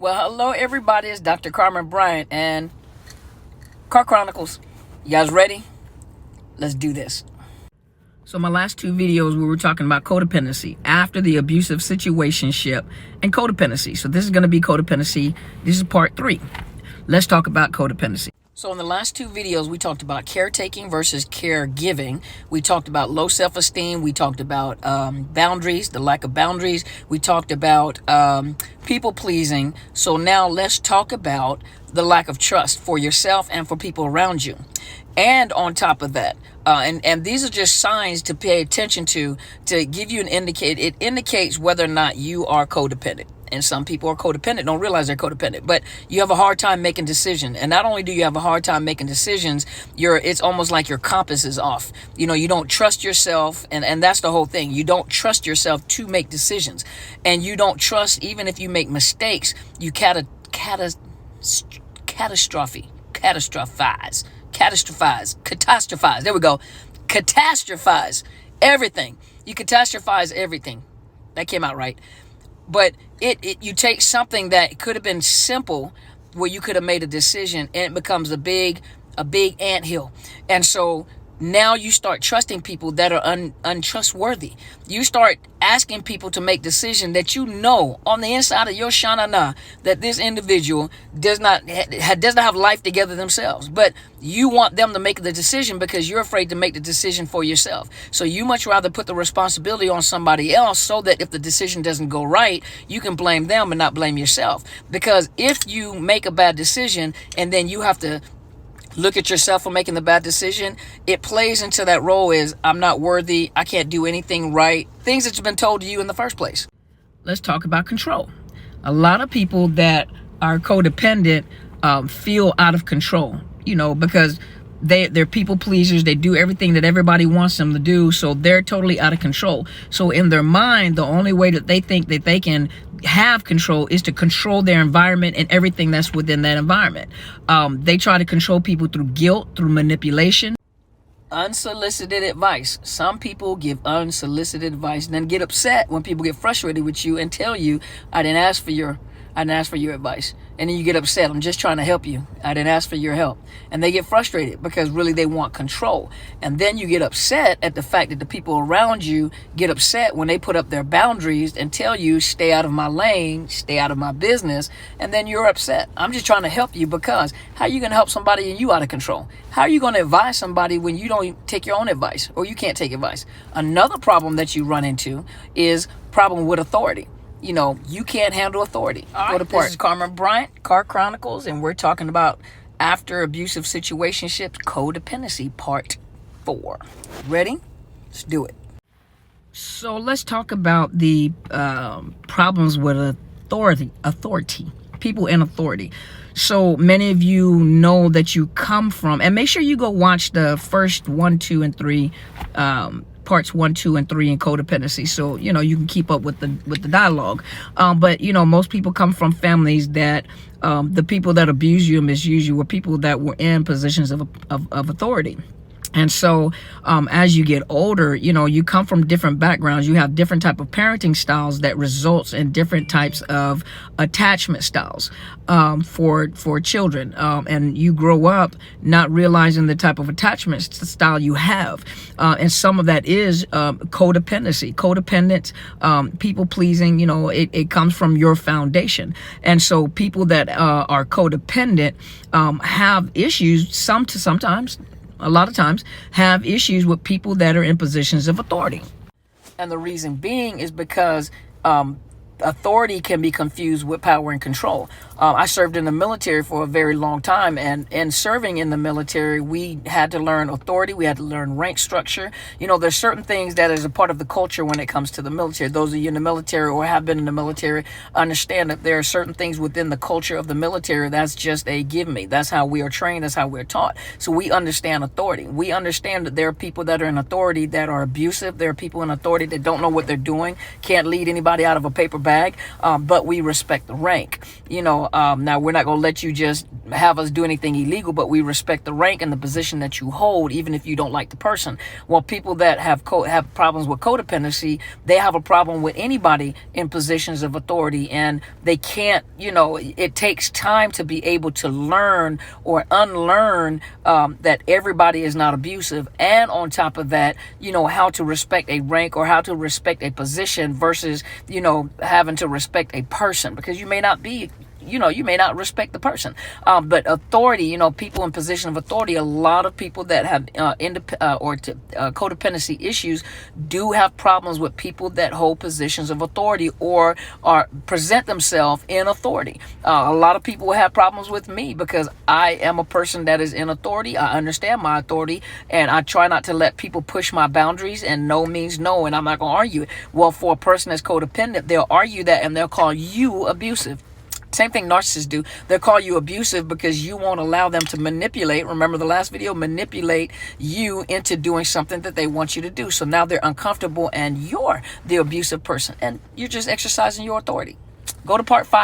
Well, hello everybody. It's Dr. Carmen Bryant and Car Chronicles. You guys ready? Let's do this. So my last two videos we were talking about codependency after the abusive situationship and codependency. So this is going to be codependency. This is part 3. Let's talk about codependency. So in the last two videos, we talked about caretaking versus caregiving. We talked about low self-esteem. We talked about boundaries, the lack of boundaries. We talked about people pleasing. So now let's talk about the lack of trust for yourself and for people around you. And on top of that, and these are just signs to pay attention to give you an indicate. It indicates whether or not you are codependent. And some people are codependent, don't realize they're codependent, but you have a hard time making decisions. And not only do you have a hard time making decisions, it's almost like your compass is off. You don't trust yourself. And that's the whole thing. You don't trust yourself to make decisions. And you don't trust, even if you make mistakes, you catastrophize, there we go, catastrophize everything. You catastrophize everything. That came out right. But you take something that could have been simple, where you could have made a decision, and it becomes a big anthill. And so now you start trusting people that are untrustworthy. You start asking people to make decisions that on the inside of your shanana that this individual does not have life together themselves. But you want them to make the decision because you're afraid to make the decision for yourself. So you much rather put the responsibility on somebody else so that if the decision doesn't go right, you can blame them and not blame yourself. Because if you make a bad decision and then you have to look at yourself for making the bad decision, it plays into that role is, I'm not worthy, I can't do anything right, things that have been told to you in the first place. Let's talk about control. A lot of people that are codependent feel out of control, because they're people pleasers. They do everything that everybody wants them to do, so they're totally out of control. So in their mind, the only way that they think that they can have control is to control their environment and everything that's within that environment. They try to control people through guilt, through manipulation. Unsolicited advice. Some people give unsolicited advice and then get upset when people get frustrated with you and tell you, I didn't ask for your advice. And then you get upset. I'm just trying to help you. I didn't ask for your help. And they get frustrated because really they want control. And then you get upset at the fact that the people around you get upset when they put up their boundaries and tell you, stay out of my lane, stay out of my business. And then you're upset. I'm just trying to help you, because how are you going to help somebody and you out of control? How are you going to advise somebody when you don't take your own advice, or you can't take advice? Another problem that you run into is problem with authority. You can't handle authority. All right, this is Carmen Bryant, Car Chronicles, and we're talking about after abusive situationships, codependency, part 4. Ready? Let's do it. So let's talk about the problems with authority, people in authority. So many of you know that you come from, and make sure you go watch the first 1, 2, and 3 parts 1, 2, and 3 in codependency, so you can keep up with the dialogue. But most people come from families that the people that abuse you and misuse you were people that were in positions of authority. And so as you get older, you come from different backgrounds. You have different type of parenting styles that results in different types of attachment styles for children. And you grow up not realizing the type of attachment style you have. And some of that is codependency. Codependent, people pleasing, it comes from your foundation. And so people that are codependent have issues, sometimes a lot of times have issues with people that are in positions of authority. And the reason being is because authority can be confused with power and control. I served in the military for a very long time, and serving in the military, we had to learn authority. We had to learn rank structure. There's certain things that is a part of the culture when it comes to the military. Those of you in the military or have been in the military understand that there are certain things within the culture of the military that's just a give me. That's how we are trained. That's how we're taught. So we understand authority. We understand that there are people that are in authority that are abusive. There are people in authority that don't know what they're doing, can't lead anybody out of a paper bag, but we respect the rank. Now we're not going to let you just have us do anything illegal, but we respect the rank and the position that you hold, even if you don't like the person. Well, people that have problems with codependency, they have a problem with anybody in positions of authority, and they can't, it takes time to be able to learn or unlearn that everybody is not abusive. And on top of that, how to respect a rank or how to respect a position versus, having to respect a person, because you may not respect the person. But authority, people in position of authority, a lot of people that have codependency issues do have problems with people that hold positions of authority or present themselves in authority. A lot of people have problems with me because I am a person that is in authority. I understand my authority, and I try not to let people push my boundaries, and no means no, and I'm not going to argue it. Well, for a person that's codependent, they'll argue that and they'll call you abusive. Same thing narcissists do. They'll call you abusive because you won't allow them to manipulate. Remember the last video? Manipulate you into doing something that they want you to do. So now they're uncomfortable and you're the abusive person and you're just exercising your authority. Go to part 5.